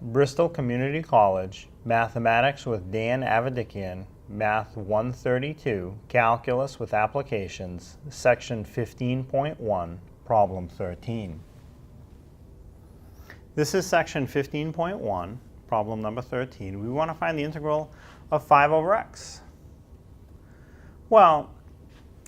Bristol Community College, Mathematics with Dan Avedikian, Math 132, Calculus with Applications, Section 15.1, Problem 13. This is Section 15.1, Problem number 13. We want to find the integral of 5 over x. Well,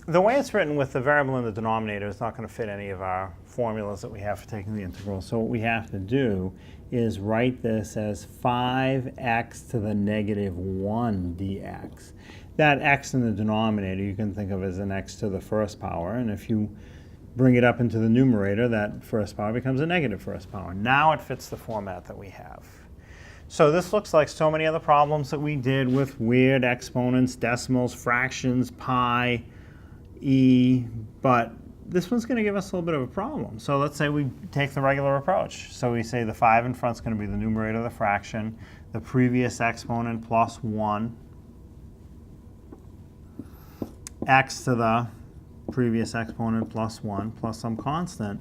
the way it's written with the variable in the denominator is not going to fit any of our formulas that we have for taking the integral. So what we have to do is write this as 5x to the negative 1 dx. That x in the denominator you can think of as an x to the first power, and if you bring it up into the numerator, that first power becomes a negative first power. Now it fits the format that we have. So this looks like so many other problems that we did with weird exponents, decimals, fractions, pi, e, but this one's going to give us a little bit of a problem. So let's say we take the regular approach. So we say the 5 in front is going to be the numerator of the fraction, the previous exponent plus 1, x to the previous exponent plus 1 plus some constant.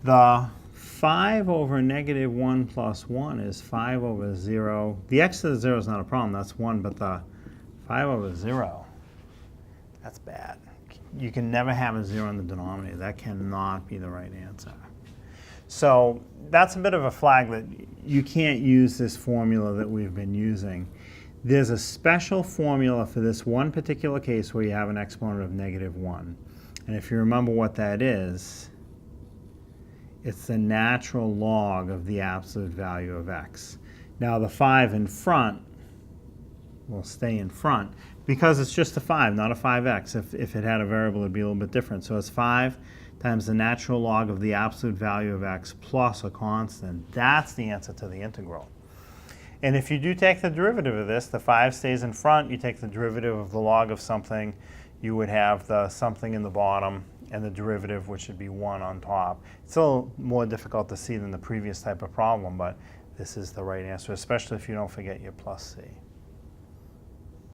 The 5 over negative 1 plus 1 is 5 over 0. The x to the 0 is not a problem, that's 1, but the 5 over 0, that's bad. You can never have a 0 in the denominator. That cannot be the right answer. So that's a bit of a flag that you can't use this formula that we've been using. There's a special formula for this one particular case where you have an exponent of negative 1. And if you remember what that is, it's the natural log of the absolute value of x. Now the 5 in front will stay in front because it's just a 5, not a 5x. If it had a variable, it would be a little bit different. So it's 5 times the natural log of the absolute value of x plus a constant. That's the answer to the integral. And if you do take the derivative of this, the 5 stays in front, you take the derivative of the log of something, you would have the something in the bottom, and the derivative, which should be 1 on top. It's a little more difficult to see than the previous type of problem, but this is the right answer, especially if you don't forget your plus c.